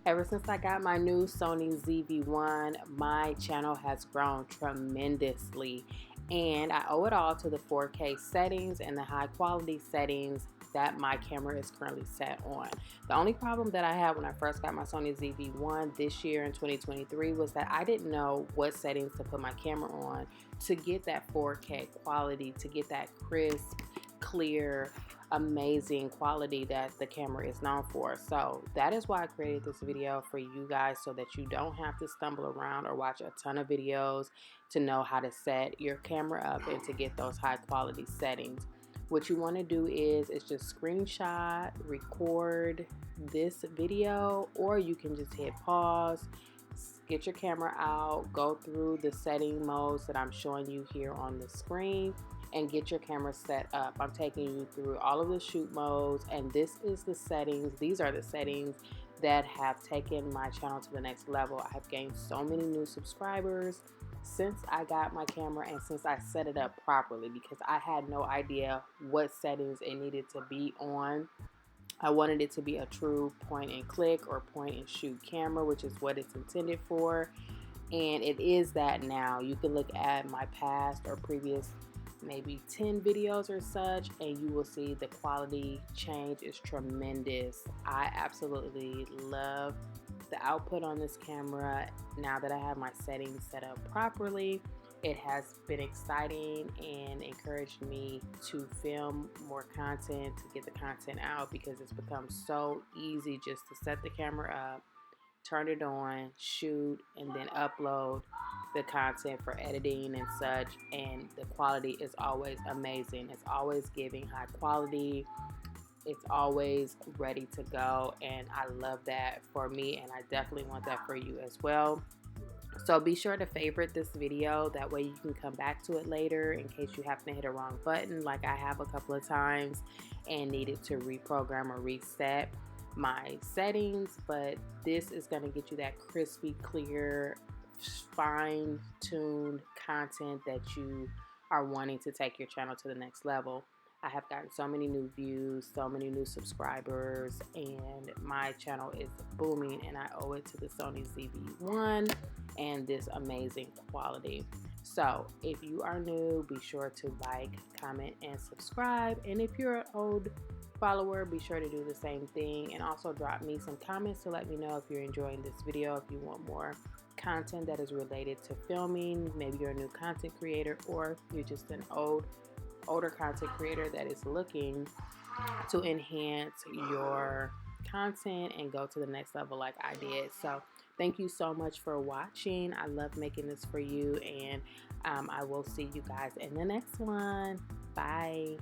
Ever since I got my new Sony ZV-1, my channel has grown tremendously, and I owe it all to the 4K settings and the high quality settings that my camera is currently set on. The only problem that I had when I first got my Sony ZV-1 this year in 2023 was that I didn't know what settings to put my camera on to get that 4K quality, to get that crisp, clear, amazing quality that the camera is known for. So that is why I created this video for you guys, so that you don't have to stumble around or watch a ton of videos to know how to set your camera up and to get those high quality settings. What you want to do is just screenshot, record this video, or you can just hit pause, get your camera out, go through the setting modes that I'm showing you here on the screen, and get your camera set up. I'm taking you through all of the shoot modes, and this is the settings. These are the settings that have taken my channel to the next level. I have gained so many new subscribers since I got my camera and since I set it up properly, because I had no idea what settings it needed to be on. I wanted it to be a true point and click or point and shoot camera, which is what it's intended for, and it is that now. You can look at my past or previous maybe 10 videos or such, and you will see the quality change is tremendous. I absolutely love the output on this camera now that I have my settings set up properly. It has been exciting and encouraged me to film more content, to get the content out, because it's become so easy just to set the camera up, turn it on, shoot, and then upload the content for editing and such, and the quality is always amazing. It's always giving high quality. It's always ready to go, and I love that for me, and I definitely want that for you as well. So be sure to favorite this video, that way you can come back to it later in case you happen to hit a wrong button like I have a couple of times and needed to reprogram or reset my settings. But this is going to get you that crispy, clear, fine-tuned content that you are wanting to take your channel to the next level. I have gotten so many new views, so many new subscribers, and my channel is booming, and I owe it to the Sony ZV-1 and this amazing quality. So if you are new, be sure to like, comment, and subscribe. And if you're an old follower, be sure to do the same thing, and also drop me some comments to let me know if you're enjoying this video, if you want more content that is related to filming. Maybe you're a new content creator, or you're just an older content creator that is looking to enhance your content and go to the next level like I did. So thank you so much for watching. I love making this for you, and I will see you guys in the next one. Bye.